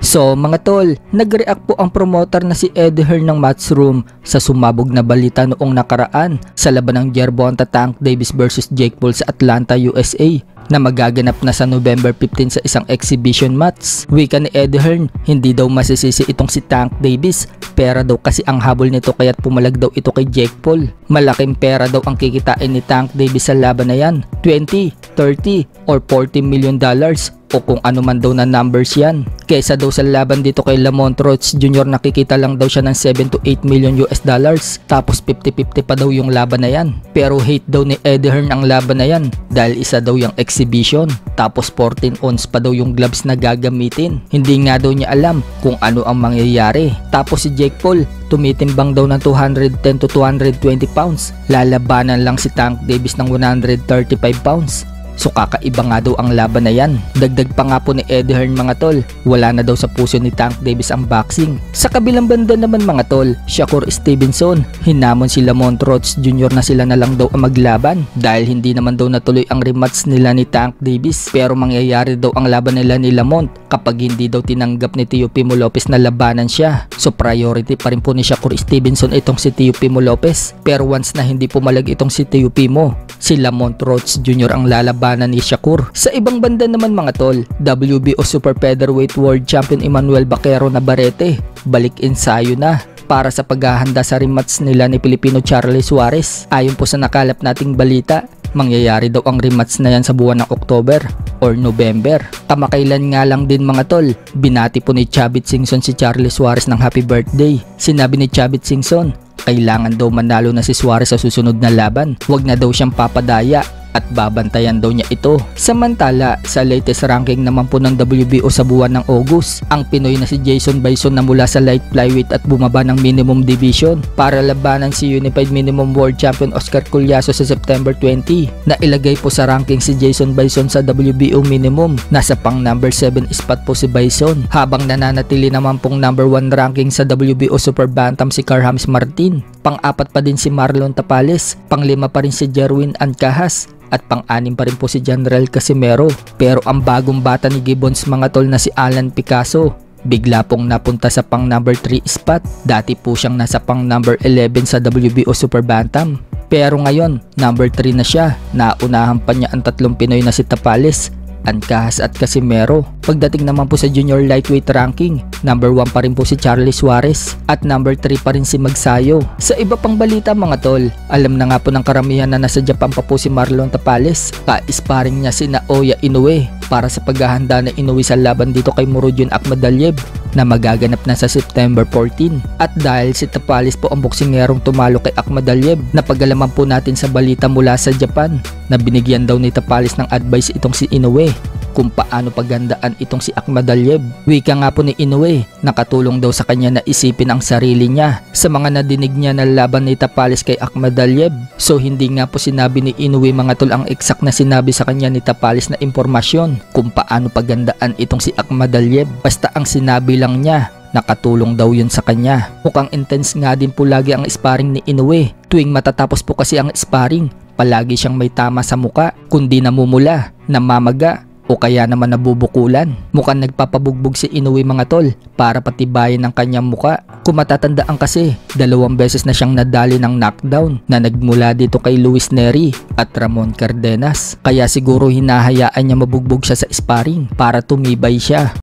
So mga tol, nag-react po ang promoter na si Eddie Hearn ng Matchroom sa sumabog na balita noong nakaraan sa laban ng Gervonta Tank Davis versus Jake Paul sa Atlanta, USA na magaganap na sa November 15 sa isang exhibition match. Wika ni Eddie Hearn, hindi daw masisisi itong si Tank Davis, pera daw kasi ang habol nito kaya't pumalag daw ito kay Jake Paul. Malaking pera daw ang kikitain ni Tank Davis sa laban na yan, 20, 30 or 40 million dollars o kung ano man daw na numbers yan. Kesa daw sa laban dito kay Lamont Roach Jr. nakikita lang daw siya ng 7 to 8 million US dollars tapos 50-50 pa daw yung laban na yan. Pero hate daw ni Eddie Hearn ang laban na yan dahil isa daw yung exhibition tapos 14 ounce pa daw yung gloves na gagamitin. Hindi nga daw niya alam kung ano ang mangyayari. Tapos si Jake Paul tumitimbang daw ng 210 to 220 pounds. Lalabanan lang si Tank Davis ng 135 pounds. So kakaiba nga daw ang laban na yan. Dagdag pa nga po ni Eddie Hearn mga tol, wala na daw sa puso ni Tank Davis ang boxing. Sa kabilang banda naman mga tol, Shakur Stevenson, hinamon si Lamont Roach Jr. na sila na lang daw ang maglaban dahil hindi naman daw natuloy ang rematch nila ni Tank Davis. Pero mangyayari daw ang laban nila ni Lamont kapag hindi daw tinanggap ni Teofimo Lopez na labanan siya. So priority pa rin po ni Shakur Stevenson itong si Teofimo Lopez. Pero once na hindi pumalag itong si Teofimo, si Lamont Roach Jr. ang lalabanan ni Shakur. Sa ibang banda naman mga tol, WBO Super Featherweight World Champion Emmanuel Baquero Navarrete, balik ensayo na para sa paghahanda sa rematch nila ni Pilipino Charlie Suarez. Ayon po sa nakalap nating balita, mangyayari daw ang rematch na yan sa buwan ng October or November. Kamakailan nga lang din mga tol, binati po ni Chavit Singson si Charlie Suarez ng happy birthday. Sinabi ni Chavit Singson, kailangan daw manalo na si Suarez sa susunod na laban. Huwag na daw siyang papadaya at babantayan daw niya ito. Samantala, sa latest ranking naman po ng WBO sa buwan ng August, ang Pinoy na si Jason Bison na mula sa light flyweight at bumaba ng minimum division para labanan si Unified Minimum World Champion Oscar Collazo sa September 20. Nailagay po sa ranking si Jason Bison sa WBO minimum. Nasa pang number 7 spot po si Bison, habang nananatili naman pong number 1 ranking sa WBO Super Bantam si Carhames Martin. Pang-4 pa din si Marlon Tapales, pang-5 pa rin si Jerwin Ancahas, at pang-6 pa rin po si General Casimero. Pero ang bagong bata ni Gibbons mga tol na si Alan Picasso, bigla pong napunta sa pang number 3 spot. Dati po siyang nasa pang number 11 sa WBO Super Bantam. Pero ngayon, number 3 na siya. Naunahan pa niya ang tatlong Pinoy na si Tapales, Ancahas at Casimero. Pagdating naman po sa junior lightweight ranking, number 1 pa rin po si Charlie Suarez at number 3 pa rin si Magsayo. Sa iba pang balita mga tol, alam na nga po ng karamihan na nasa Japan pa po si Marlon Tapales. Ka-sparring niya si Naoya Inoue para sa paghahanda na Inoue sa laban dito kay Murodjon Akhmadaliev na magaganap na sa September 14. At dahil si Tapales po ang boksingerong tumalo kay Akhmadaliev, napagalaman po natin sa balita mula sa Japan na binigyan daw ni Tapales ng advice itong si Inoue kung paano pagandaan itong si Akhmadaliev. Wika nga po ni Inoue, nakatulong daw sa kanya na isipin ang sarili niya sa mga nadinig niya na laban ni Tapales kay Akhmadaliev. So hindi nga po sinabi ni Inoue mga tol ang exact na sinabi sa kanya ni Tapales na impormasyon kung paano pagandaan itong si Akhmadaliev. Basta ang sinabi lang niya, nakatulong daw yun sa kanya. Mukhang intense nga din po lagi ang sparring ni Inoue. Tuwing matatapos po kasi ang sparring, palagi siyang may tama sa muka, kundi namumula, namamaga, o kaya naman nabubukulan. Mukhang nagpapabugbog si Inoue mga tol para patibayin ang kanyang muka. Kung matatandaan kasi, 2 beses na siyang nadali ng knockdown na nagmula dito kay Luis Neri at Ramon Cardenas. Kaya siguro hinahayaan niya mabugbog siya sa sparring para tumibay siya.